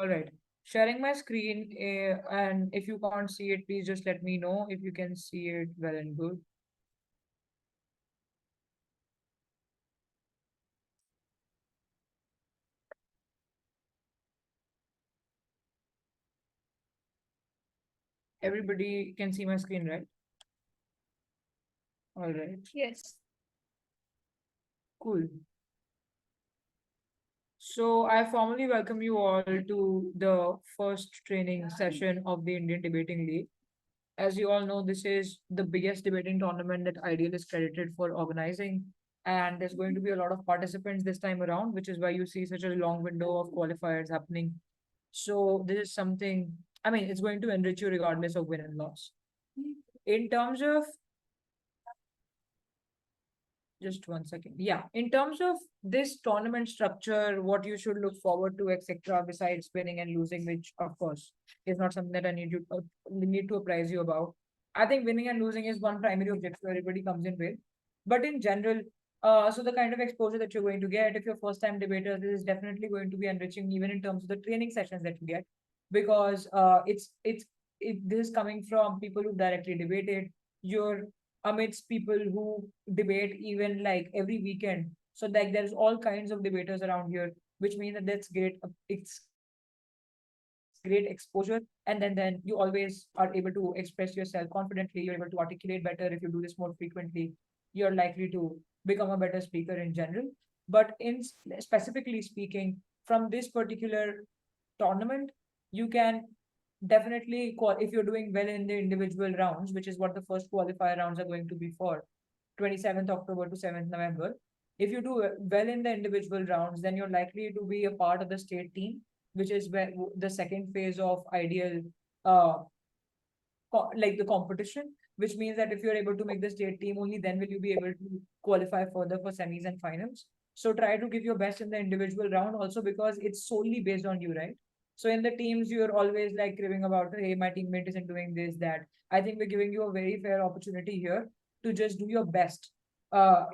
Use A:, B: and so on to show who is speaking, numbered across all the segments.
A: All right. Sharing my screen, and if you can't see it, please just let me know. If you can see it, well and good. Everybody can see my screen, right? All right.
B: Yes.
A: Cool. So I formally welcome you all to the first training session of the Indian Debating League. As you all know, this is the biggest debating tournament that Ideal is credited for organizing. And there's going to be a lot of participants this time around, which is why you see such a long window of qualifiers happening. So this is something, I mean, it's going to enrich you regardless of win and loss. In terms of Just 1 second. Yeah. In terms of this tournament structure, what you should look forward to, etc., besides winning and losing, which of course is not something that I need to apprise you about. I think winning and losing is one primary objective everybody comes in with. But in general, so the kind of exposure that you're going to get if you're first time debater, this is definitely going to be enriching even in terms of the training sessions that you get, because this is coming from people who directly debated. You're amidst people who debate even like every weekend. So like there's all kinds of debaters around here, which means that that's great. It's great exposure, and then you always are able to express yourself confidently. You're able to articulate better if you do this more frequently. You're likely to become a better speaker in general. But specifically speaking, from this particular tournament, you can definitely if you're doing well in the individual rounds, which is what the first qualifier rounds are going to be for, 27th October to 7th November. If you do well in the individual rounds, then you're likely to be a part of the state team, which is where the second phase of Ideal, uh, like the competition, which means that if you're able to make the state team, only then will you be able to qualify further for semis and finals. So try to give your best in the individual round also, because it's solely based on you, right? So in the teams, you're always like cribbing about, hey, my teammate isn't doing this, that. I think we're giving you a very fair opportunity here to just do your best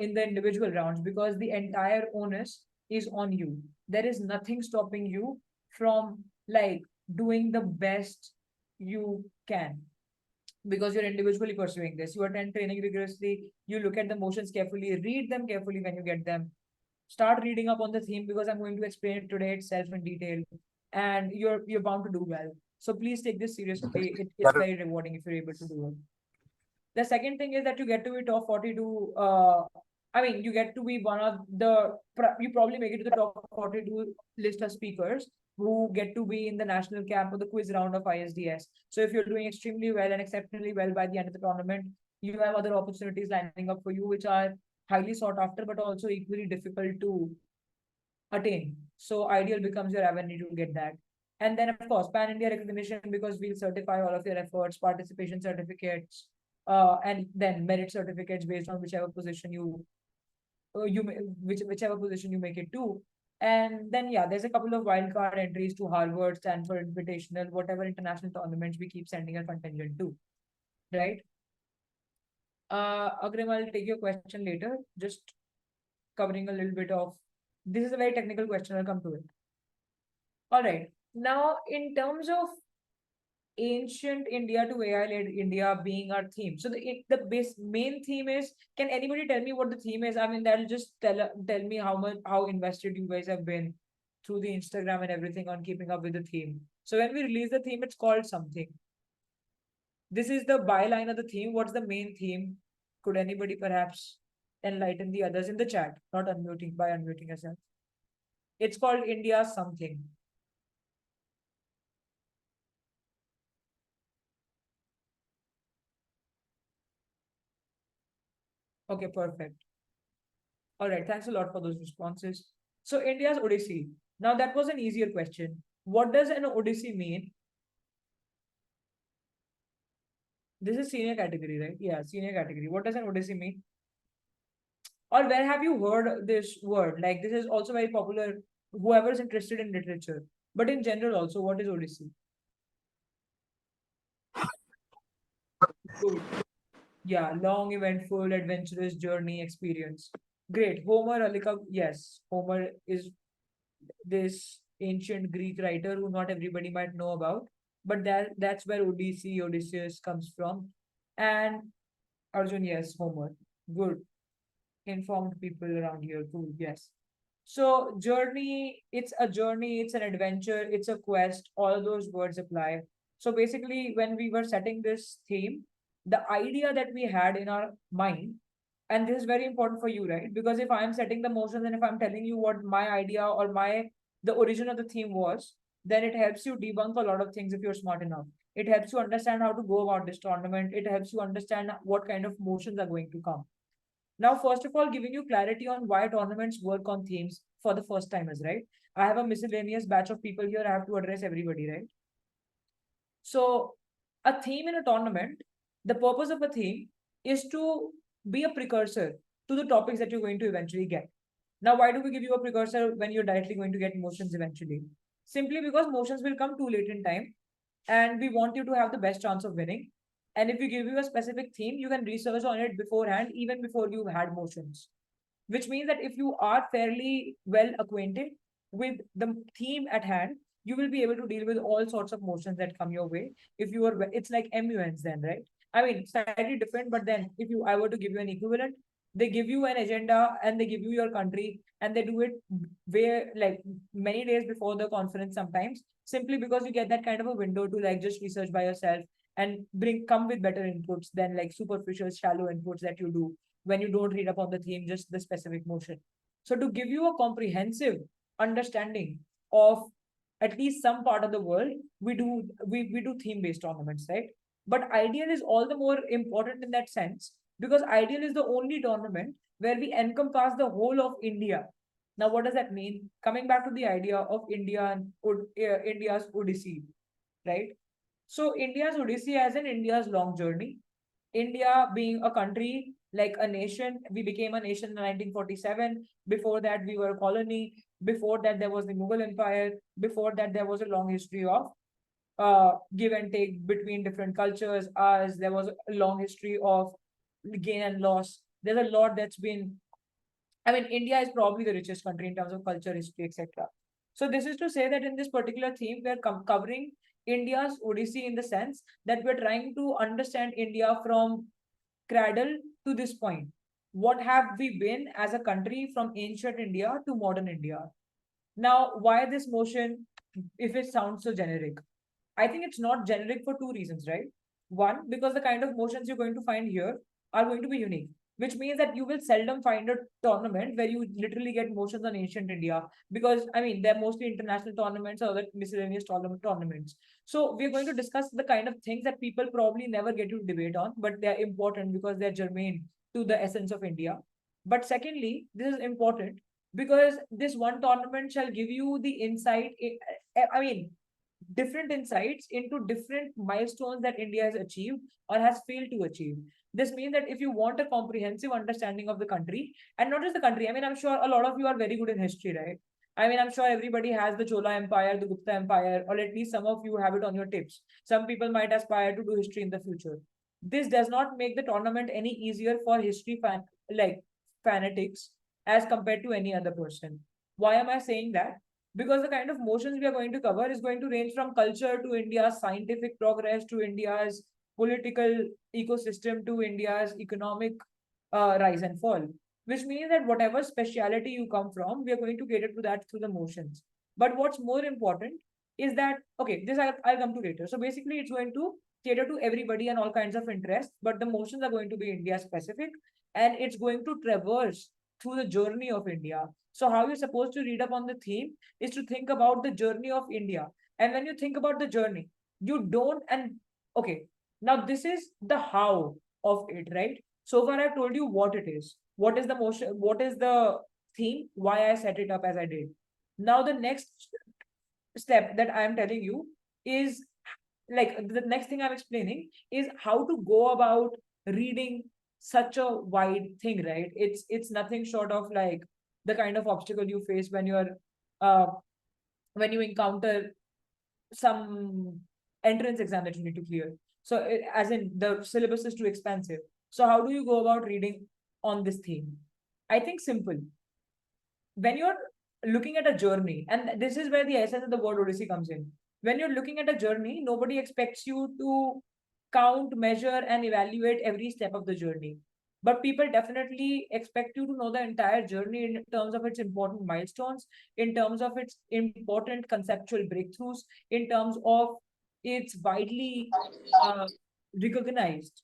A: in the individual rounds, because the entire onus is on you. There is nothing stopping you from like doing the best you can, because you're individually pursuing this. You attend training rigorously, you look at the motions carefully, read them carefully when you get them. Start reading up on the theme, because I'm going to explain it today itself in detail, and you're bound to do well. So please take this seriously. It's very rewarding if you're able to do it. The second thing is that you get to be top 42. I mean, you get to be one of you probably make it to the top 42 list of speakers who get to be in the national camp or the quiz round of ISDS. So if you're doing extremely well and exceptionally well by the end of the tournament, you have other opportunities lining up for you, which are highly sought after, but also equally difficult to attain. So Ideal becomes your avenue to get that. And then, of course, Pan India recognition, because we'll certify all of your efforts, participation certificates, and then merit certificates based on whichever position whichever position you make it to. And then, yeah, there's a couple of wildcard entries to Harvard, Stanford Invitational, whatever international tournaments we keep sending a contingent to, right? Agrim, I'll take your question later. Just covering a little bit of this is a very technical question. I'll come to it. All right. Now, in terms of ancient India to AI-led India being our theme, so the main theme is. Can anybody tell me what the theme is? I mean, that'll just tell me how invested you guys have been through the Instagram and everything on keeping up with the theme. So when we release the theme, it's called something. This is the byline of the theme. What's the main theme? Could anybody perhaps enlighten the others in the chat? Not unmuting by unmuting yourself. It's called India something. Okay, perfect. All right, thanks a lot for those responses. So, India's Odyssey. Now, that was an easier question. What does an Odyssey mean? This is senior category, right? Yeah, senior category. What does an Odyssey mean? Or where have you heard this word? Like, this is also very popular, whoever is interested in literature. But in general, also, what is Odyssey? Good. Yeah, long, eventful, adventurous journey experience. Great. Homer, Alika, yes, Homer is this ancient Greek writer who not everybody might know about, but that's where Odysseus comes from. And Arjun, yes, Homer. Good. Informed people around here. Cool. Yes. So it's a journey, it's an adventure, it's a quest. All those words apply. So basically, when we were setting this theme, the idea that we had in our mind, and this is very important for you, right? Because if I'm setting the motions and if I'm telling you what my idea or the origin of the theme was, then it helps you debunk a lot of things if you're smart enough. It helps you understand how to go about this tournament. It helps you understand what kind of motions are going to come. Now, first of all, giving you clarity on why tournaments work on themes for the first timers, right? I have a miscellaneous batch of people here. I have to address everybody, right? So, a theme in a tournament, the purpose of a theme is to be a precursor to the topics that you're going to eventually get. Now, why do we give you a precursor when you're directly going to get motions eventually? Simply because motions will come too late in time, and we want you to have the best chance of winning. And if we give you a specific theme, you can research on it beforehand, even before you've had motions. Which means that if you are fairly well acquainted with the theme at hand, you will be able to deal with all sorts of motions that come your way. If you are, it's like MUNs then, right? I mean, slightly different, but then if you, I were to give you an equivalent, they give you an agenda and they give you your country and they do it where like many days before the conference sometimes, simply because you get that kind of a window to like just research by yourself and come with better inputs than like superficial, shallow inputs that you do when you don't read up on the theme, just the specific motion. So to give you a comprehensive understanding of at least some part of the world, we do theme-based tournaments, right? But Ideal is all the more important in that sense because Ideal is the only tournament where we encompass the whole of India. Now, what does that mean? Coming back to the idea of India and India's Odyssey, right? So India's Odyssey as in India's long journey. India being a country, like a nation, we became a nation in 1947. Before that, we were a colony. Before that, there was the Mughal Empire. Before that, there was a long history of give and take between different cultures. As there was a long history of gain and loss. There's a lot that's been. I mean, India is probably the richest country in terms of culture, history, etc. So this is to say that in this particular theme, we are covering India's Odyssey in the sense that we're trying to understand India from cradle to this point. What have we been as a country from ancient India to modern India? Now, why this motion, if it sounds so generic? I think it's not generic for two reasons, right? One, because the kind of motions you're going to find here are going to be unique, which means that you will seldom find a tournament where you literally get motions on ancient India. Because, I mean, they're mostly international tournaments or other miscellaneous tournaments. So, we're going to discuss the kind of things that people probably never get to debate on, but they're important because they're germane to the essence of India. But secondly, this is important because this one tournament shall give you the insight. I mean, different insights into different milestones that India has achieved or has failed to achieve. This means that if you want a comprehensive understanding of the country, and not just the country, I mean, I'm sure a lot of you are very good in history, right? I mean, I'm sure everybody has the Chola Empire, the Gupta Empire, or at least some of you have it on your tips. Some people might aspire to do history in the future. This does not make the tournament any easier for history like fanatics as compared to any other person. Why am I saying that? Because the kind of motions we are going to cover is going to range from culture to India's scientific progress to India's political ecosystem to India's economic rise and fall, which means that whatever speciality you come from, we are going to cater to that through the motions. But what's more important is that, okay, this I'll come to later. So basically, it's going to cater to everybody and all kinds of interests, but the motions are going to be India specific and it's going to traverse through the journey of India. So, how you're supposed to read up on the theme is to think about the journey of India. And when you think about the journey, you don't, and okay, now this is the how of it, right? So far, I've told you what it is. What is the motion? What is the theme? Why I set it up as I did. Now, the next step that I am telling you is like the next thing I'm explaining is how to go about reading such a wide thing, right? It's nothing short of like the kind of obstacle you face uh when you encounter some entrance exam that you need to clear. So as in the syllabus is too expansive. So how do you go about reading on this theme? I think simple. When you're looking at a journey, and this is where the essence of the word Odyssey comes in. When you're looking at a journey, nobody expects you to count, measure, and evaluate every step of the journey. But people definitely expect you to know the entire journey in terms of its important milestones, in terms of its important conceptual breakthroughs, in terms of its widely uh, recognized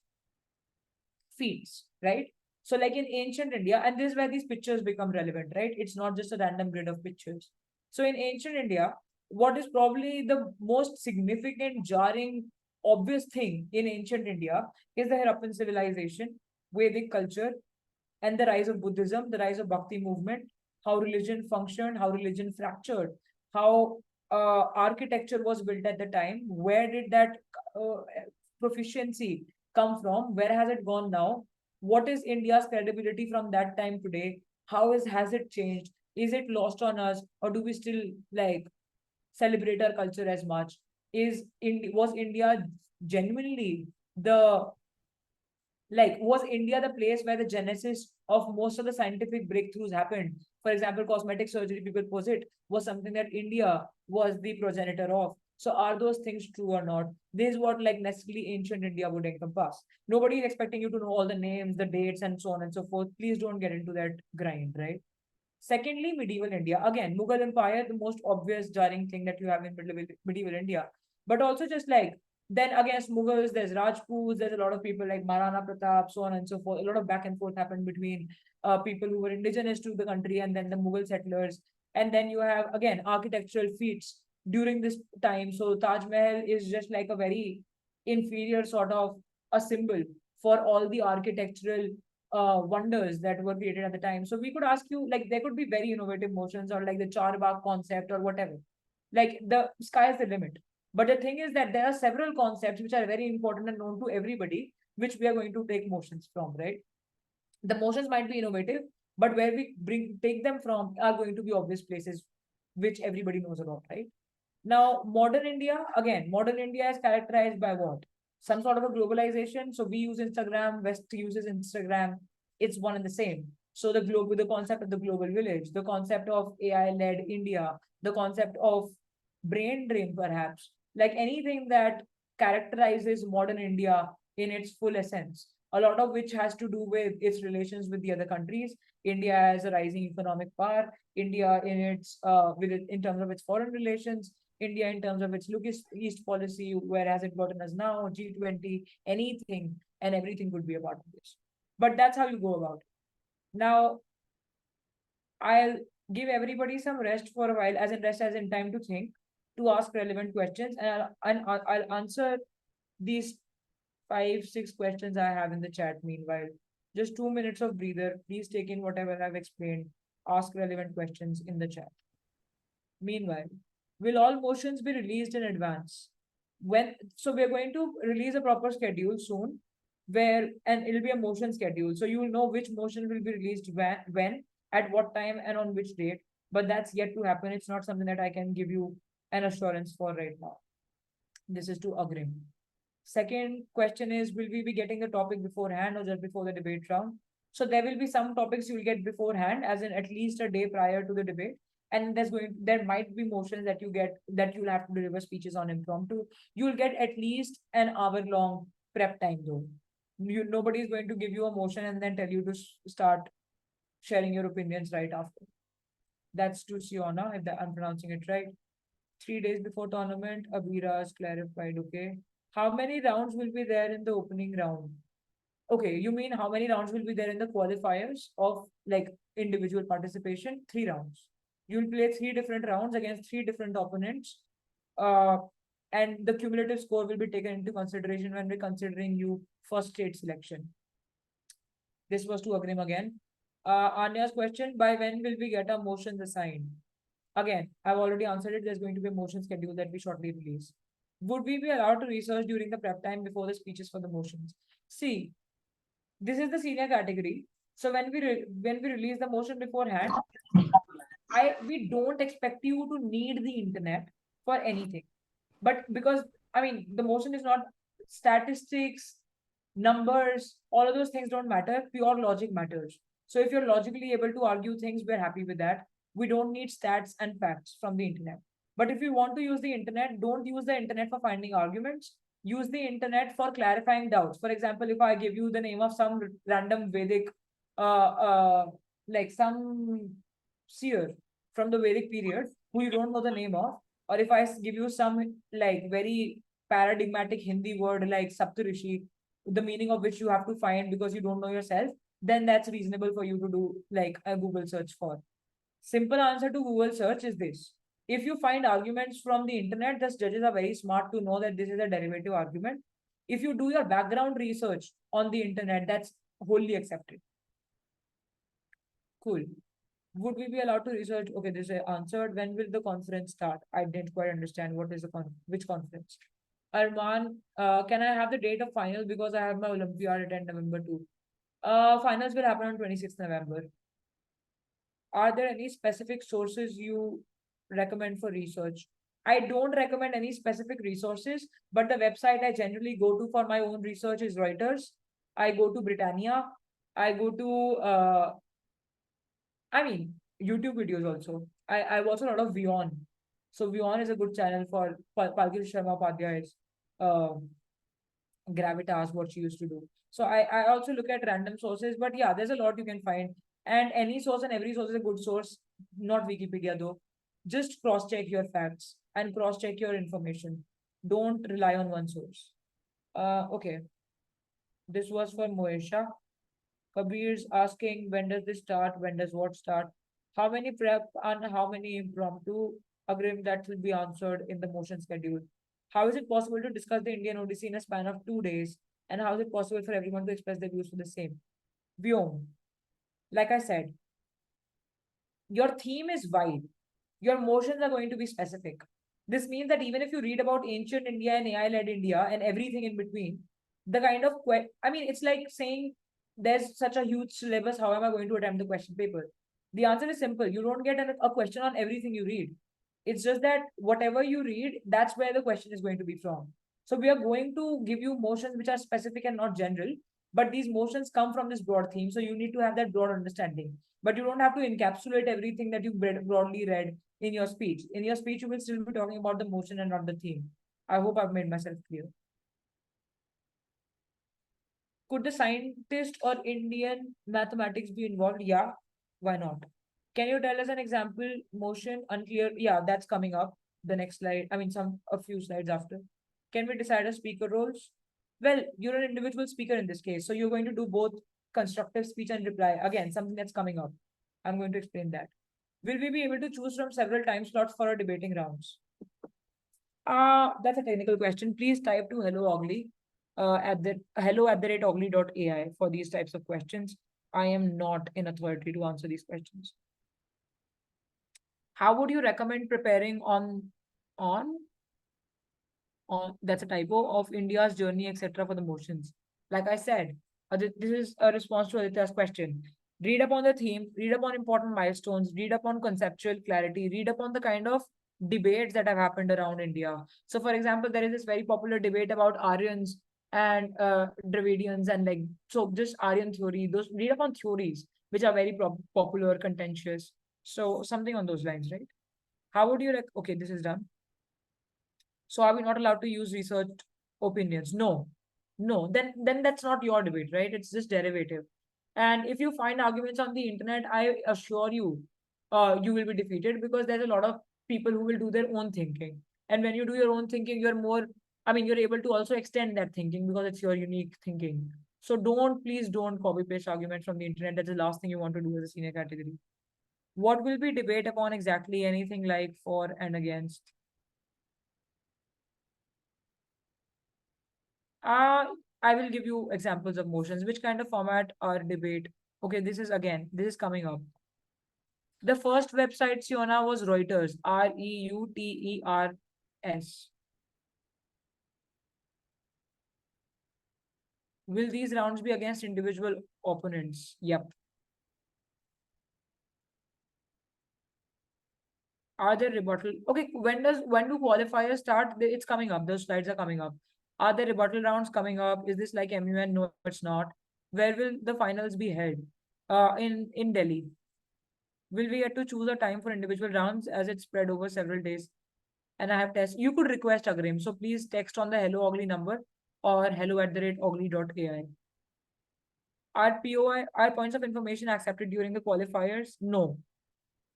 A: feats, right? So, like in ancient India, and this is where these pictures become relevant, right? It's not just a random grid of pictures. So, in ancient India, what is probably the most significant, jarring, obvious thing in ancient India is the Harappan civilization, Vedic culture, and the rise of Buddhism, the rise of Bhakti movement, how religion functioned, how religion fractured, how architecture was built at the time, where did that uh, proficiency come from, where has it gone now, what is India's credibility from that time today, how has it changed, is it lost on us, or do we still like celebrate our culture as much? Was India genuinely the was India the place where the genesis of most of the scientific breakthroughs happened? For example, cosmetic surgery, people posit, was something that India was the progenitor of. So are those things true or not? This is what like necessarily ancient India would encompass. Nobody is expecting you to know all the names, the dates, and so on and so forth. Please don't get into that grind, right? Secondly, medieval India. Again, Mughal Empire, the most obvious jarring thing that you have in medieval India. But also just like then against Mughals, there's Rajputs, there's a lot of people like Maharana Pratap, so on and so forth. A lot of back and forth happened between people who were indigenous to the country and then the Mughal settlers. And then you have again architectural feats during this time. So Taj Mahal is just like a very inferior sort of a symbol for all the architectural wonders that were created at the time. So we could ask you, like, there could be very innovative motions or like the Charbagh concept or whatever. Like the sky is the limit. But the thing is that there are several concepts which are very important and known to everybody, which we are going to take motions from, right? The motions might be innovative, but where we bring take them from are going to be obvious places which everybody knows about, right? Now, modern India, again, modern India is characterized by what? Some sort of a globalization. So we use Instagram, West uses Instagram. It's one and the same. So the concept of the global village, the concept of AI-led India, the concept of brain drain, perhaps, like anything that characterizes modern India in its full essence, a lot of which has to do with its relations with the other countries. India as a rising economic power, India in its in terms of its foreign relations, India in terms of its look east policy, where has it gotten us now, G20, anything and everything could be a part of this. But that's how you go about it. Now, I'll give everybody some rest for a while, as in rest as in time to think, to ask relevant questions, and I'll answer these 5, 6 questions I have in the chat meanwhile. Just 2 minutes of breather. Please take in whatever I've explained. Ask relevant questions in the chat. Meanwhile, will all motions be released in advance? So we're going to release a proper schedule soon, and it'll be a motion schedule. So you will know which motion will be released when, at what time, and on which date. But that's yet to happen. It's not something that I can give you an assurance for right now. This is to Agrim. Second question is, will we be getting the topic beforehand or just before the debate round? So there will be some topics you will get beforehand, as in at least a day prior to the debate. And there might be motions that you get that you'll have to deliver speeches on impromptu. You'll get at least an hour long prep time though. Nobody is going to give you a motion and then tell you to start sharing your opinions right after. That's to Siona, if I'm pronouncing it right. 3 days before tournament, Abira has clarified, okay. How many rounds will be there in the opening round? Okay, you mean how many rounds will be there in the qualifiers of like individual participation? 3 rounds. You'll play 3 different rounds against 3 different opponents. Uh, and the cumulative score will be taken into consideration when we're considering you for state selection. This was to Agrim again. Anya's question, by when will we get our motions assigned? Again, I've already answered it. There's going to be a motion schedule that we shortly release. Would we be allowed to research during the prep time before the speeches for the motions? See, this is the senior category. So when we release the motion beforehand, we don't expect you to need the internet for anything. But because I mean the motion is not statistics, numbers, all of those things don't matter. Pure logic matters. So if you're logically able to argue things, we're happy with that. We don't need stats and facts from the internet. But if you want to use the internet, don't use the internet for finding arguments. Use the internet for clarifying doubts. For example, if I give you the name of some random Vedic, uh, uh, like some seer from the Vedic period who you don't know the name of, or if I give you some like very paradigmatic Hindi word like Saptarishi, the meaning of which you have to find because you don't know yourself, then that's reasonable for you to do like a Google search for. Simple answer to Google search is this. If you find arguments from the internet, the judges are very smart to know that this is a derivative argument. If you do your background research on the internet, that's wholly accepted. Cool. Would we be allowed to research? Okay, this is answered. When will the conference start? I didn't quite understand what is the which conference. Arman, can I have the date of final because I have my Olympiad at end November too. Finals will happen on 26th November. Are there any specific sources you recommend for research? I don't recommend any specific resources, but the website I generally go to for my own research is Reuters. I go to Britannia. I go to I mean, YouTube videos also. I watch a lot of Vion. So Vion is a good channel for Palkir Sharma Padhyay's gravitas, what she used to do. So I also look at random sources, but yeah, there's a lot you can find. And any source and every source is a good source, not Wikipedia though. Just cross-check your facts and cross-check your information. Don't rely on one source. Okay. This was for Moesha. Kabir's asking when does this start? When does what start? How many prep and how many impromptu agreement that will be answered in the motion schedule? How is it possible to discuss the Indian Odyssey in a span of 2 days? And how is it possible for everyone to express their views for the same? Vyom, like I said, your theme is wide. Your motions are going to be specific. This means that even if you read about ancient India and AI-led India and everything in between, the kind of I mean, it's like saying there's such a huge syllabus. How am I going to attempt the question paper? The answer is simple. You don't get a question on everything you read. It's just that whatever you read, that's where the question is going to be from. So we are going to give you motions which are specific and not general, but these motions come from this broad theme. So you need to have that broad understanding. But you don't have to encapsulate everything that you broadly read in your speech. In your speech, you will still be talking about the motion and not the theme. I hope I've made myself clear. Could the scientist or Indian mathematics be involved? Yeah, why not? Can you tell us an example? Motion, unclear. Yeah, that's coming up. The next slide. I mean, a few slides after. Can we decide a speaker roles? Well, you're an individual speaker in this case, so you're going to do both constructive speech and reply. Again, something that's coming up. I'm going to explain that. Will we be able to choose from several time slots for our debating rounds? That's a technical question. Please type to hello Ogly at the hello@ogly.ai for these types of questions. I am not in authority to answer these questions. How would you recommend preparing on that's a typo of India's journey, etc. for the motions? Like I said, this is a response to Aditya's question. Read up on the theme, read up on important milestones, read up on conceptual clarity, read up on the kind of debates that have happened around India. So, for example, there is this very popular debate about Aryans and Dravidians, and like so, just Aryan theory. Those read up on theories which are very popular, contentious. So, something on those lines, right? How would you okay, this is done. So are we not allowed to use research opinions? No, no. Then that's not your debate, right? It's just derivative. And if you find arguments on the internet, I assure you, you will be defeated because there's a lot of people who will do their own thinking. And when you do your own thinking, you're more. I mean, you're able to also extend that thinking because it's your unique thinking. So please don't copy paste arguments from the internet. That's the last thing you want to do as a senior category. What will be debate upon exactly? Anything like for and against? Uh, I will give you examples of motions. Which kind of format or debate? Okay, this is coming up. The first website, Siona, was Reuters, Reuters. Will these rounds be against individual opponents? Yep. Are there rebuttal? Okay, when do qualifiers start? It's coming up. Those slides are coming up. Are there rebuttal rounds coming up? Is this like MUN? No, it's not. Where will the finals be held? In Delhi. Will we get to choose a time for individual rounds as it's spread over several days? And I have tests. You could request Agrim. So please text on the hello Ogly number or hello@ogly.ai. Are POI, are points of information accepted during the qualifiers? No.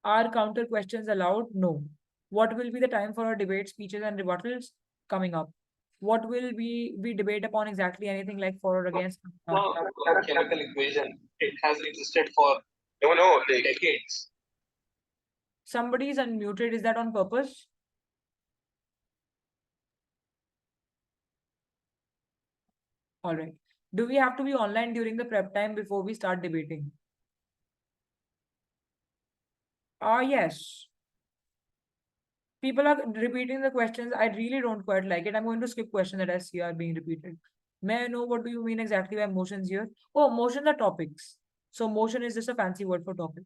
A: Are counter questions allowed? No. What will be the time for our debate, speeches, and rebuttals? Coming up. What will we debate upon exactly anything like for or against?
B: No, a chemical equation. It has existed for no, decades.
A: Somebody is unmuted. Is that on purpose? All right. Do we have to be online during the prep time before we start debating? Yes. People are repeating the questions. I really don't quite like it. I'm going to skip questions that I see are being repeated. May I know what do you mean exactly by motions here? Oh, motions are topics. So motion is just a fancy word for topic.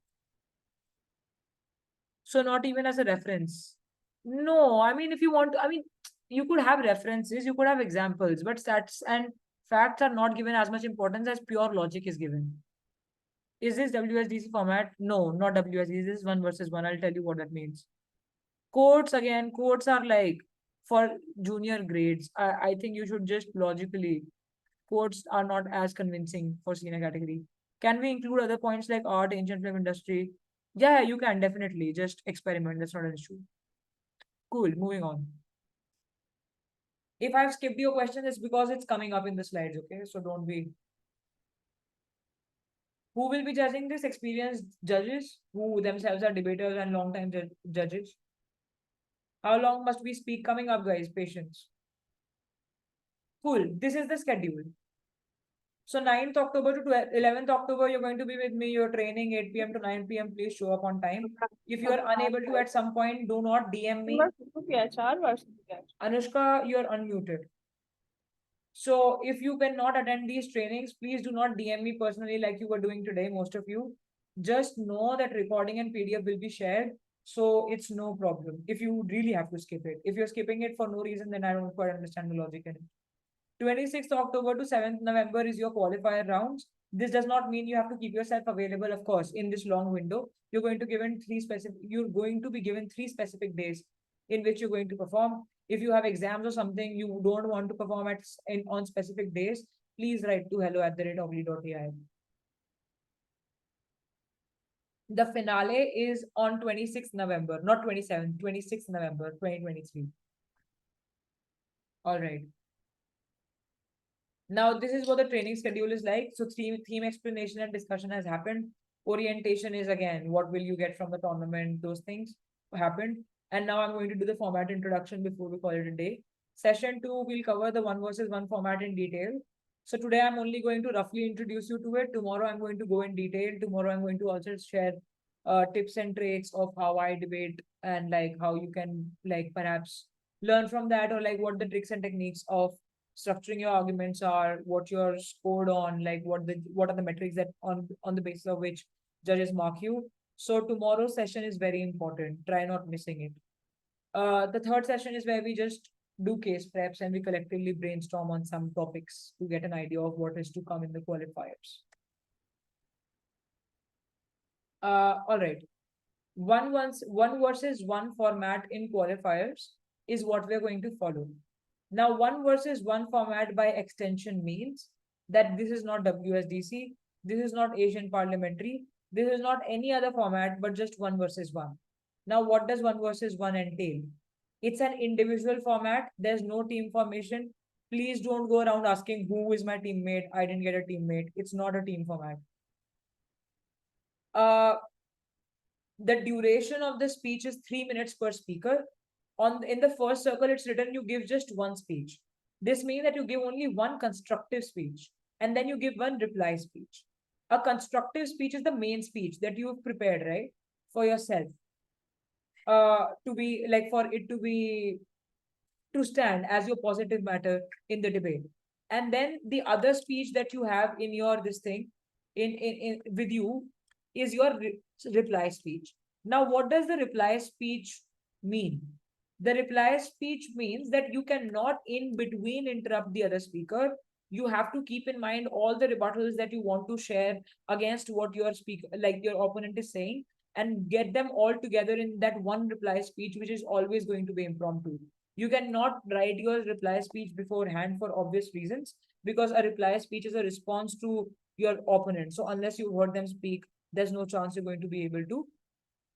A: So not even as a reference. No, I mean, if you want to, I mean, you could have references, you could have examples, but stats and facts are not given as much importance as pure logic is given. Is this WSDC format? No, not WSDC. This is one versus one. I'll tell you what that means. Quotes again, quotes are like for junior grades. I think you should just logically, quotes are not as convincing for senior category. Can we include other points like art, ancient film industry? Yeah, you can definitely just experiment. That's not an issue. Cool, moving on. If I've skipped your question, it's because it's coming up in the slides, okay? So don't be. Who will be judging this? Experienced judges who themselves are debaters and long-time judges. How long must we speak? Coming up, guys. Patience. Cool. This is the schedule. So 9th October to 11th October, you're going to be with me. You're training 8 p.m. to 9 p.m. Please show up on time. If you are unable to at some point, do not DM me. Anushka, you're unmuted. So if you cannot attend these trainings, please do not DM me personally like you were doing today, most of you. Just know that recording and PDF will be shared. So it's no problem if you really have to skip it. If you're skipping it for no reason, then I don't quite understand the logic in it. 26th October to 7th November is your qualifier rounds. This does not mean you have to keep yourself available, of course, in this long window. You're going to be given three specific days in which you're going to perform. If you have exams or something you don't want to perform on specific days, please write to hello@ogly.ai. The finale is on 26th November, not 27th, 26th November, 2023. All right. Now, this is what the training schedule is like. So theme explanation and discussion has happened. Orientation is again, what will you get from the tournament? Those things happened. And now I'm going to do the format introduction before we call it a day. Session 2, we'll cover the one versus one format in detail. So today I'm only going to roughly introduce you to it. Tomorrow I'm going to go in detail. Tomorrow I'm going to also share tips and tricks of how I debate and like how you can like perhaps learn from that, or like what the tricks and techniques of structuring your arguments are, what you're scored on, like what are the metrics that on the basis of which judges mark you. So tomorrow's session is very important. Try not missing it. The third session is where we just do case preps and we collectively brainstorm on some topics to get an idea of what is to come in the qualifiers. All right. One versus one format in qualifiers is what we're going to follow. Now, one versus one format by extension means that this is not WSDC, this is not Asian Parliamentary, this is not any other format, but just one versus one. Now, what does one versus one entail? It's an individual format. There's no team formation. Please don't go around asking who is my teammate. I didn't get a teammate. It's not a team format. The duration of the speech is 3 minutes per speaker. In the first circle, it's written you give just one speech. This means that you give only one constructive speech and then you give one reply speech. A constructive speech is the main speech that you've prepared, right, for yourself. To be like for it to stand as your positive matter in the debate. And then the other speech that you have in your this thing in with you is your reply speech. Now, what does the reply speech mean? The reply speech means that you cannot in between interrupt the other speaker. You have to keep in mind all the rebuttals that you want to share against what your speaker, like your opponent is saying. and get them all together in that one reply speech, which is always going to be impromptu. You cannot write your reply speech beforehand for obvious reasons, because a reply speech is a response to your opponent. So unless you heard them speak, there's no chance you're going to be able to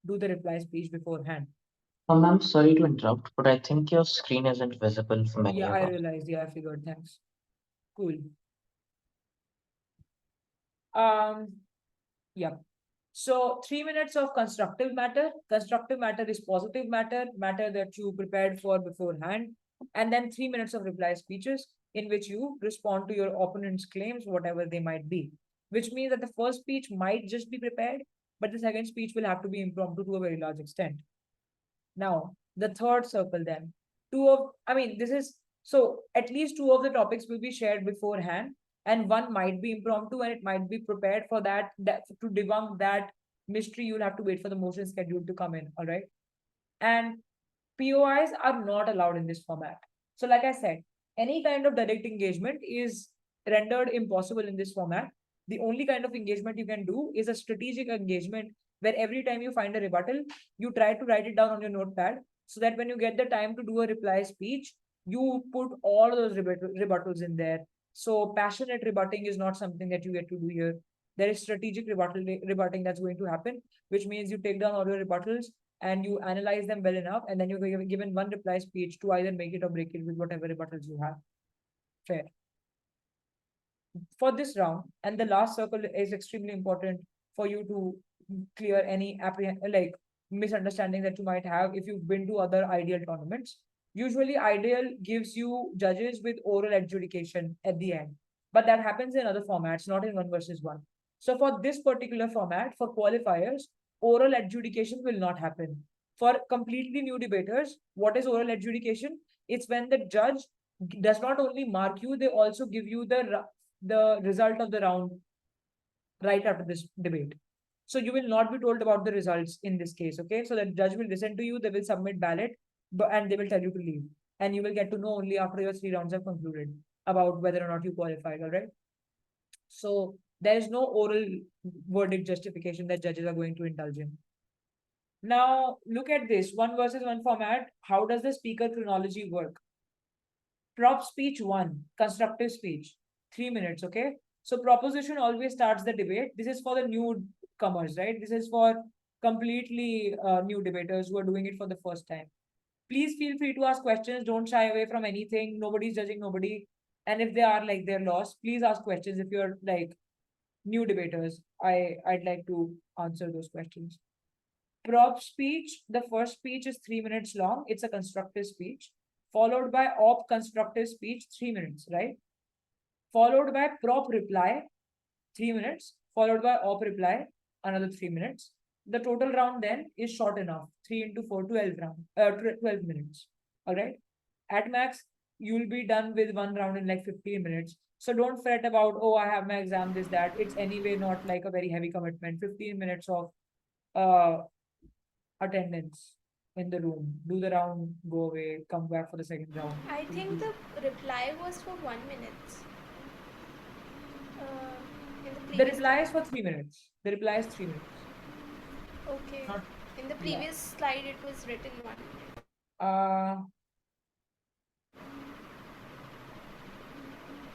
A: do the reply speech beforehand.
C: Ma'am, sorry to interrupt, but I think your screen isn't visible for many
A: Yeah,
C: of
A: I
C: us.
A: realized. Yeah, I figured. Thanks. Cool. Yeah. So 3 minutes of constructive matter. Constructive matter is positive matter, matter that you prepared for beforehand. And then 3 minutes of reply speeches in which you respond to your opponent's claims, whatever they might be. Which means that the first speech might just be prepared, but the second speech will have to be impromptu to a very large extent. Now, the third circle then. This is so at least two of the topics will be shared beforehand, and one might be impromptu and it might be prepared for that to debunk that mystery. You'll have to wait for the motion schedule to come in. All right. And POIs are not allowed in this format. So, like I said, any kind of direct engagement is rendered impossible in this format. The only kind of engagement you can do is a strategic engagement where every time you find a rebuttal, you try to write it down on your notepad so that when you get the time to do a reply speech, you put all those rebuttals in there. So, passionate rebutting is not something that you get to do here. There is strategic rebutting that's going to happen, which means you take down all your rebuttals and you analyze them well enough, and then you're given one reply speech to either make it or break it with whatever rebuttals you have. Fair. For this round, and the last circle is extremely important for you to clear any misunderstanding that you might have if you've been to other ideal tournaments. Usually, ideal gives you judges with oral adjudication at the end, but that happens in other formats, not in one versus one. So, for this particular format, for qualifiers, oral adjudication will not happen. For completely new debaters, what is oral adjudication? It's when the judge does not only mark you, they also give you the result of the round right after this debate. So you will not be told about the results in this case, okay? So the judge will listen to you, they will submit ballot, and they will tell you to leave. And you will get to know only after your 3 rounds have concluded about whether or not you qualified, all right? So there is no oral verdict justification that judges are going to indulge in. Now, look at this one versus one format. How does the speaker chronology work? Prop speech one, constructive speech, 3 minutes, okay? So proposition always starts the debate. This is for the newcomers, right? This is for completely new debaters who are doing it for the first time. Please feel free to ask questions. Don't shy away from anything. Nobody's judging nobody. And if they are like they're lost, please ask questions. If you're like new debaters, I'd like to answer those questions. Prop speech, the first speech is 3 minutes long. It's a constructive speech, followed by op constructive speech, 3 minutes, right? Followed by prop reply, 3 minutes, followed by op reply, another 3 minutes. The total round then is short enough, 3 into 4, 12 minutes. All right. At max, you'll be done with one round in like 15 minutes. So don't fret about, oh, I have my exam, this, that. It's anyway not like a very heavy commitment. 15 minutes of attendance in the room. Do the round, go away, come back for the second round.
D: I think the reply was for 1 minute. In the
A: The
D: previous
A: reply is for 3 minutes. The reply is 3 minutes.
D: Okay.
A: Not,
D: In the previous slide, it was written 1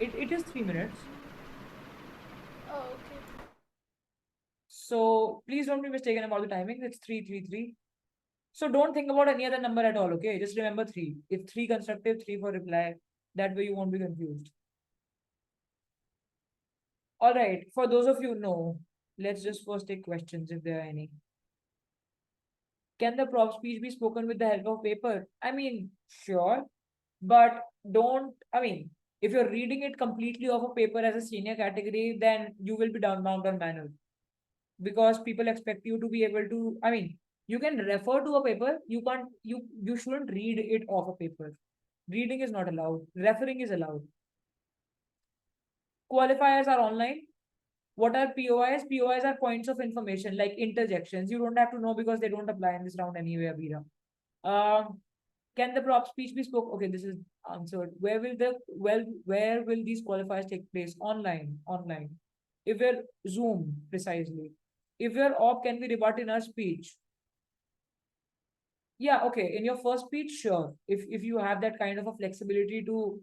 D: minute.
A: It is 3 minutes.
D: Oh, okay.
A: So please don't be mistaken about the timing. It's 3, 3, 3. So don't think about any other number at all, okay? Just remember 3. If 3 constructive, 3 for reply. That way you won't be confused. All right. For those of you who know, let's just first take questions if there are any. Can the prop speech be spoken with the help of paper? I mean, sure, but don't, if you're reading it completely off of paper as a senior category, then you will be downbound on manual. Because people expect you to be able to, you can refer to a paper, you shouldn't read it off a paper. Reading is not allowed, referring is allowed. Qualifiers are online. What are POIs? POIs are points of information like interjections. You don't have to know because they don't apply in this round anyway, Abira. Can the prop speech be spoken? Okay, this is answered. Where will these qualifiers take place? Online. If we're Zoom, precisely. if your op can be rebutted in a speech. Yeah, okay. In your first speech, sure. If you have that kind of a flexibility to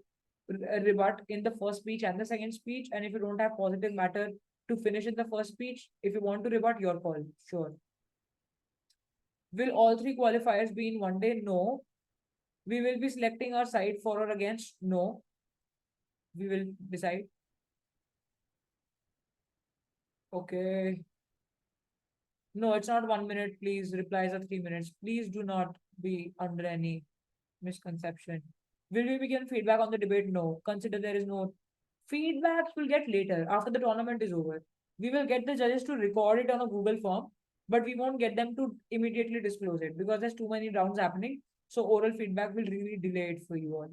A: rebut in the first speech and the second speech, and if you don't have positive matter to finish in the first speech, if you want to rebut, your call, sure. Will all three qualifiers be in one day? No. We will be selecting our side for or against? No. We will decide. Okay. No, it's not 1 minute, please. Replies are 3 minutes. Please do not be under any misconception. Will we be given feedback on the debate? No. Consider there is no feedback. We'll get later after the tournament is over. We will get the judges to record it on a Google form, but we won't get them to immediately disclose it because there's too many rounds happening. So oral feedback will really delay it for you all.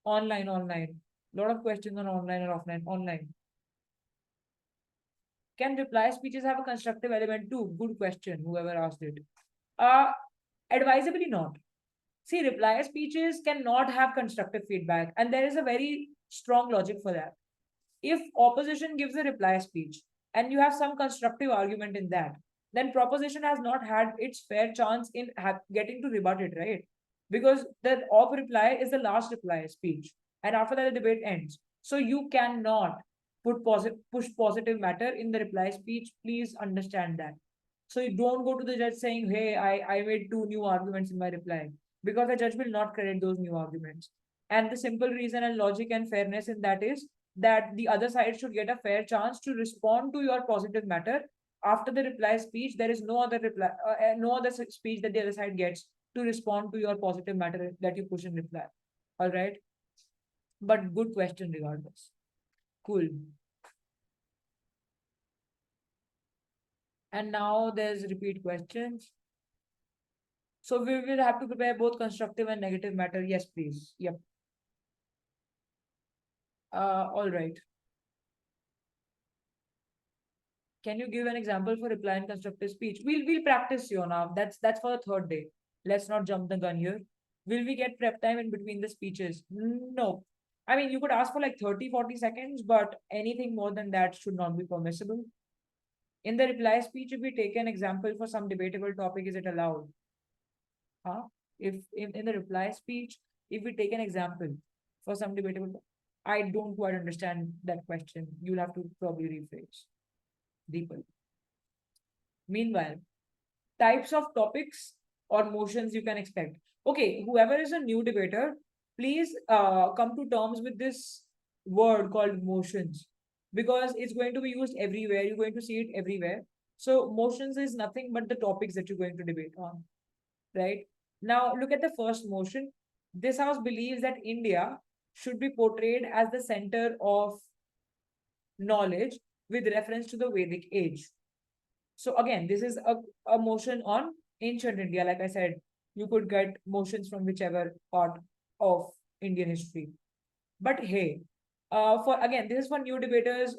A: Online. Lot of questions on online or offline. Online. Can reply speeches have a constructive element too? Good question, whoever asked it. Advisably not. See, reply speeches cannot have constructive feedback, and there is a very strong logic for that. If opposition gives a reply speech and you have some constructive argument in that, then proposition has not had its fair chance in getting to rebut it, right? Because the op reply is the last reply speech, and after that the debate ends. So you cannot push positive matter in the reply speech. Please understand that. So you don't go to the judge saying, hey, I made 2 new arguments in my reply, because the judge will not credit those new arguments. And the simple reason and logic and fairness in that is that the other side should get a fair chance to respond to your positive matter. After the reply speech, there is no other reply, no other speech that the other side gets to respond to your positive matter that you push in reply. All right. But good question regardless. Cool. And now there's repeat questions. So we will have to prepare both constructive and negative matter. Yes, please. Yep. All right. Can you give an example for reply and constructive speech? We'll practice you now. That's for the third day. Let's not jump the gun here. Will we get prep time in between the speeches? No. I mean, you could ask for like 30-40 seconds, but anything more than that should not be permissible. In the reply speech, if we take an example for some debatable topic, is it allowed? Huh? If in the reply speech, if we take an example for some debatable, I don't quite understand that question. You'll have to probably rephrase. Deeper. Meanwhile, types of topics or motions you can expect. Okay, whoever is a new debater, please come to terms with this word called motions, because it's going to be used everywhere. You're going to see it everywhere. So motions is nothing but the topics that you're going to debate on, right? Now look at the first motion. This house believes that India should be portrayed as the center of knowledge with reference to the Vedic age. So again, this is a motion on ancient India. Like I said, you could get motions from whichever part of Indian history. But hey, for again, this is for new debaters.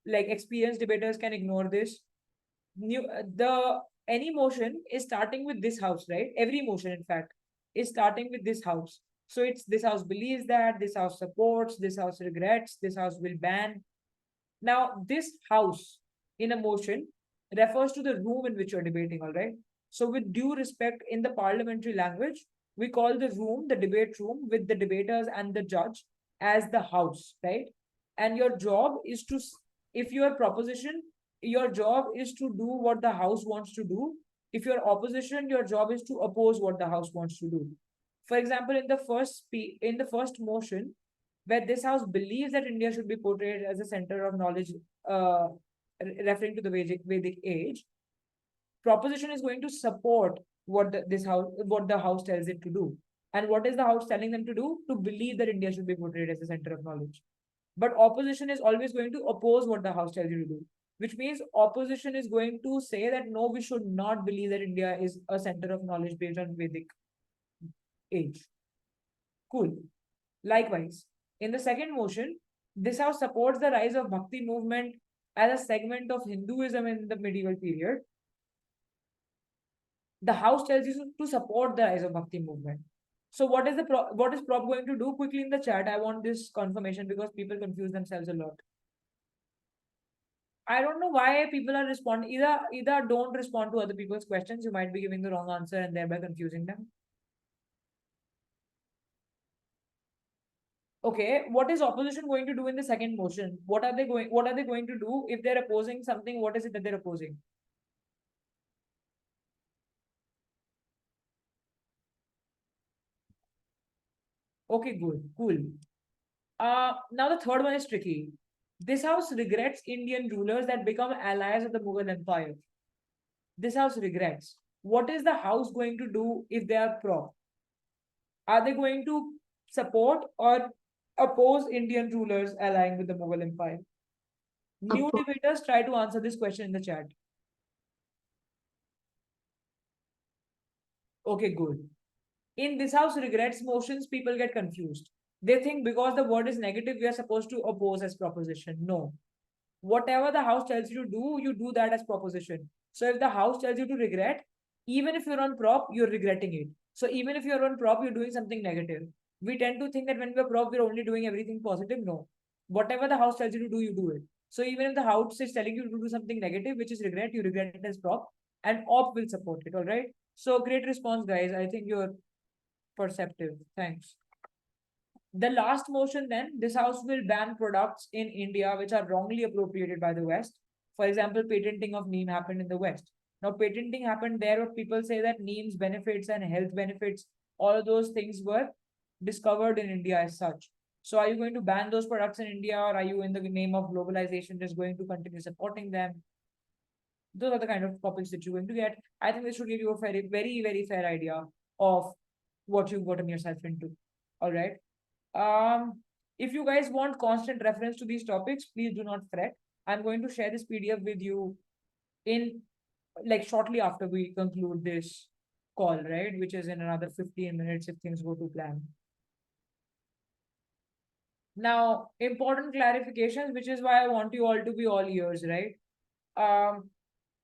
A: Like experienced debaters can ignore this. Any motion is starting with this house, right? Every motion, in fact, is starting with this house. So it's this house believes that, this house supports, this house regrets, this house will ban. Now, this house in a motion refers to the room in which you're debating, all right? So with due respect in the parliamentary language, we call the room, the debate room with the debaters and the judge as the house, right? And your job is to, if your proposition, your job is to do what the house wants to do. If your opposition, your job is to oppose what the house wants to do. For example, in the first motion, where this house believes that India should be portrayed as a center of knowledge, referring to the Vedic age, proposition is going to support what the house tells it to do. And what is the house telling them to do? To believe that India should be portrayed as a center of knowledge. But opposition is always going to oppose what the house tells you to do, which means opposition is going to say that no, we should not believe that India is a center of knowledge based on Vedic age. Cool. Likewise, in the second motion, this house supports the rise of Bhakti movement as a segment of Hinduism in the medieval period. The house tells you to support the rise of Bhakti movement. So what is prop going to do? Quickly in the chat, I want this confirmation because people confuse themselves a lot. I don't know why people are responding. Either don't respond to other people's questions. You might be giving the wrong answer and thereby confusing them. Okay, what is opposition going to do in the second motion? What are they going to do if they're opposing something? What is it that they're opposing? Okay, good, cool. Now the third one is tricky. This house regrets Indian rulers that become allies of the Mughal Empire. This house regrets. What is the house going to do if they are pro? Are they going to support or oppose Indian rulers allying with the Mughal Empire? New
C: Oppo-
A: debaters try to answer this question in the chat. Okay, good. In this house regrets motions, people get confused. They think because the word is negative, we are supposed to oppose as proposition. No. Whatever the house tells you to do, you do that as proposition. So if the house tells you to regret, even if you're on prop, you're regretting it. So even if you're on prop, you're doing something negative. We tend to think that when we're prop, we're only doing everything positive. No. Whatever the house tells you to do, you do it. So even if the house is telling you to do something negative, which is regret, you regret it as prop, and op will support it. All right. So great response, guys. I think you're perceptive. Thanks. The last motion then, this house will ban products in India which are wrongly appropriated by the West. For example, patenting of neem happened in the West. Now, patenting happened there where people say that neem's benefits and health benefits, all of those things were discovered in India as such. So are you going to ban those products in India, or are you in the name of globalization just going to continue supporting them? Those are the kind of topics that you're going to get. I think this should give you a very, very, very fair idea of what you've gotten yourself into. All right. If you guys want constant reference to these topics, please do not fret. I'm going to share this PDF with you in like shortly after we conclude this call, right? Which is in another 15 minutes if things go to plan. Now, important clarifications, which is why I want you all to be all ears, right?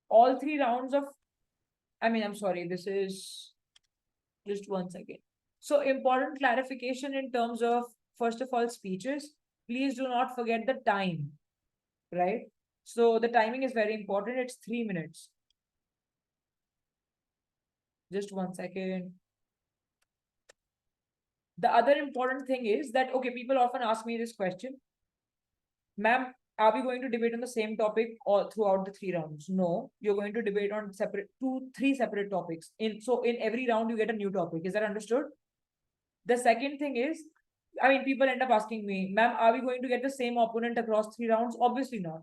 A: All three rounds of, I'm sorry, this is just 1 second. So important clarification in terms of, first of all, speeches. Please do not forget the time, right? So the timing is very important. It's 3 minutes. Just 1 second. The other important thing is that, okay, people often ask me this question. Ma'am, are we going to debate on the same topic all throughout the 3 rounds? No, you're going to debate on three separate topics. So in every round, you get a new topic. Is that understood? The second thing is, people end up asking me, ma'am, are we going to get the same opponent across 3 rounds? Obviously not.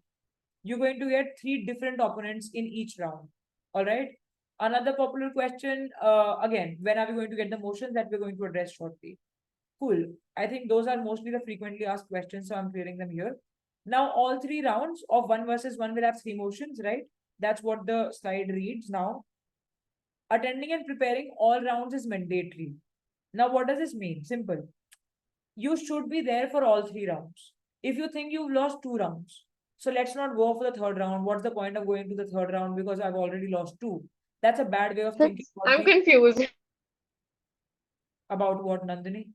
A: You're going to get 3 different opponents in each round. All right. Another popular question, again, when are we going to get the motions that we're going to address shortly? Cool. I think those are mostly the frequently asked questions, so I'm clearing them here. Now, all 3 rounds of 1 versus 1 will have 3 motions, right? That's what the slide reads now. Attending and preparing all rounds is mandatory. Now, what does this mean? Simple. You should be there for all 3 rounds. If you think you've lost 2 rounds, so let's not go for the 3rd round. What's the point of going to the 3rd round because I've already lost 2? That's a bad way of thinking.
E: I'm confused.
A: About what, Nandini?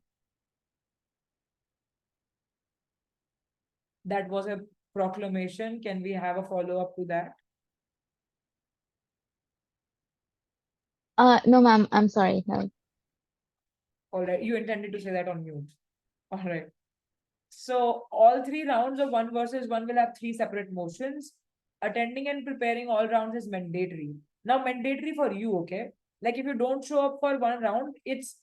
A: That was a proclamation. Can we have a follow-up to that?
F: No, ma'am, I'm sorry. No.
A: All right, you intended to say that on mute. All right. So all 3 rounds of 1 versus 1 will have 3 separate motions. Attending and preparing all rounds is mandatory. Now, mandatory for you, okay? Like if you don't show up for 1 round, it's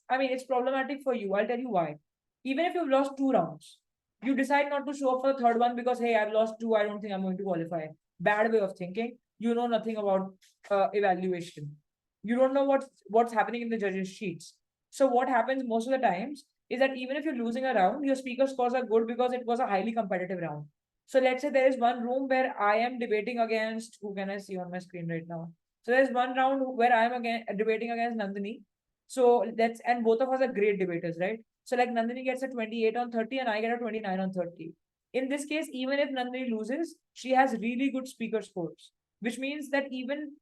A: problematic for you. I'll tell you why. Even if you've lost 2 rounds, you decide not to show up for the 3rd one because, hey, I've lost 2, I don't think I'm going to qualify. Bad way of thinking. You know nothing about evaluation. You don't know what's happening in the judges' sheets. So what happens most of the times is that even if you're losing a round, your speaker scores are good because it was a highly competitive round. So let's say there is one room where I am debating against, who can I see on my screen right now? So there's one round where I am debating against Nandini. So and both of us are great debaters, right? So like Nandini gets a 28 on 30 and I get a 29 on 30. In this case, even if Nandini loses, she has really good speaker scores, which means that even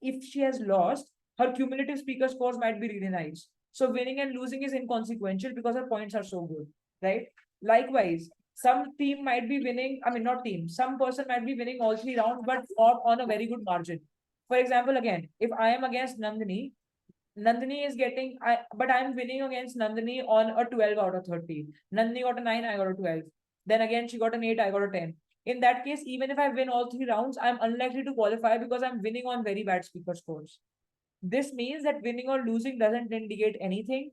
A: if she has lost, her cumulative speaker scores might be really nice. So winning and losing is inconsequential because her points are so good, right? Likewise, some team might be winning, I mean, not team, some person might be winning all 3 rounds, but not on a very good margin. For example, again, if I am against Nandini, Nandini is getting, but I'm winning against Nandini on a 12 out of 30. Nandini got a 9, I got a 12. Then again, she got an 8, I got a 10. In that case, even if I win all 3 rounds, I'm unlikely to qualify because I'm winning on very bad speaker scores. This means that winning or losing doesn't indicate anything.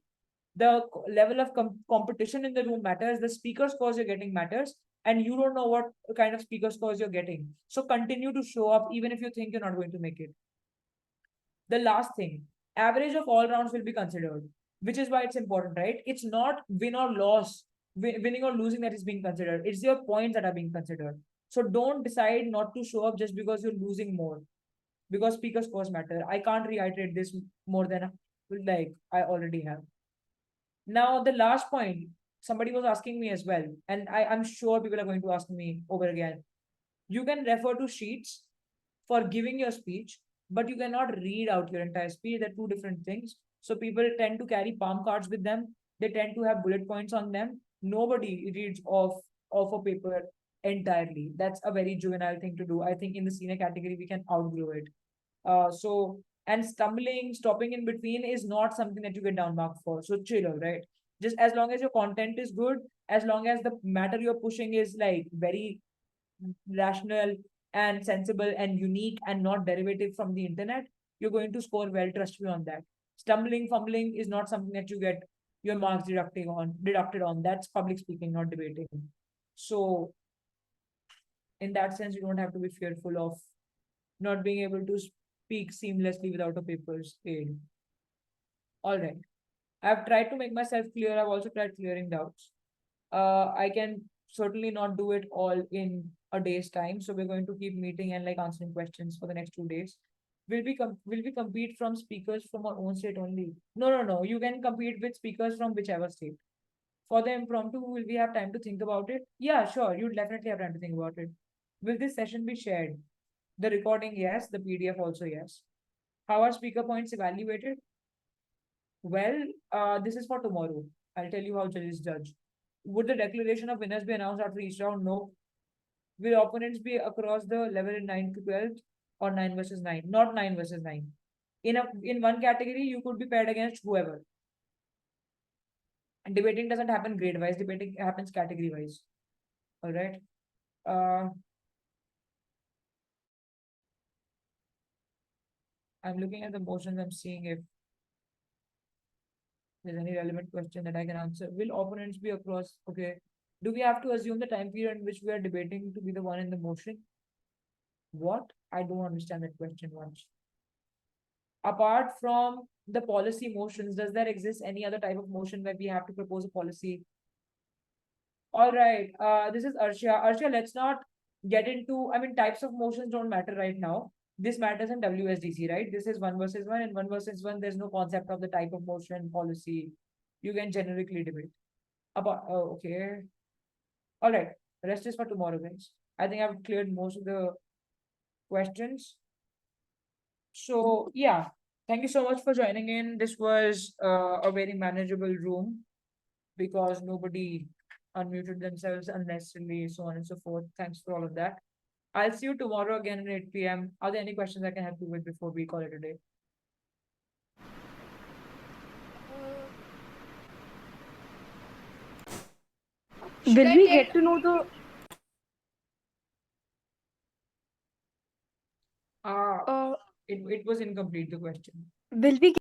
A: The level of competition in the room matters, the speaker scores you're getting matters, and you don't know what kind of speaker scores you're getting. So continue to show up even if you think you're not going to make it. The last thing, average of all rounds will be considered, which is why it's important, right? It's not win or loss, winning or losing that is being considered. It's your points that are being considered. So don't decide not to show up just because you're losing more, because speaker scores matter. I can't reiterate this more than like I already have. Now, the last point, somebody was asking me as well, and I'm sure people are going to ask me over again. You can refer to sheets for giving your speech, but you cannot read out your entire speech. They're two different things. So people tend to carry palm cards with them. They tend to have bullet points on them. Nobody reads off a paper entirely. That's a very juvenile thing to do. I think in the senior category, we can outgrow it. And stumbling, stopping in between is not something that you get down marked for. So chill, right? Just as long as your content is good, as long as the matter you're pushing is like very rational and sensible and unique and not derivative from the internet, you're going to score well. Trust me on that. Stumbling, fumbling is not something that you get your marks deducted on. That's public speaking, not debating. So in that sense, you don't have to be fearful of not being able to speak seamlessly without a paper's aid. All right. I've tried to make myself clear. I've also tried clearing doubts. I can certainly not do it all in a day's time. So we're going to keep meeting and like answering questions for the next 2 days. Will we compete from speakers from our own state only? No. You can compete with speakers from whichever state. For the impromptu, will we have time to think about it? Yeah, sure. You'll definitely have time to think about it. Will this session be shared? The recording, yes. The PDF also, yes. How are speaker points evaluated? Well, this is for tomorrow. I'll tell you how judges judge. Would the declaration of winners be announced after each round? No. Will opponents be across the level in 9 to 12 or 9 versus 9? Not 9 versus 9. In one category, you could be paired against whoever. And debating doesn't happen grade wise, debating happens category wise. All right. I'm looking at the motions, I'm seeing if there's any relevant question that I can answer. Will opponents be across? Okay. Do we have to assume the time period in which we are debating to be the one in the motion? What? I don't understand that question much. Apart from the policy motions, does there exist any other type of motion where we have to propose a policy? All right. This is Arshia. Arshia, let's not get into, I mean, types of motions don't matter right now. This matters in WSDC, right? This is 1 versus 1, and 1 versus 1, there's no concept of the type of motion policy. You can generically debate. Okay. All right. The rest is for tomorrow, guys. I think I've cleared most of the questions. So, yeah. Thank you so much for joining in. This was a very manageable room because nobody unmuted themselves unnecessarily, so on and so forth. Thanks for all of that. I'll see you tomorrow again at 8 p.m. Are there any questions I can help you with before we call it a day?
D: Should
E: Will
D: I
E: we
D: tell-
E: get to know the
A: It was incomplete, the question.
E: will we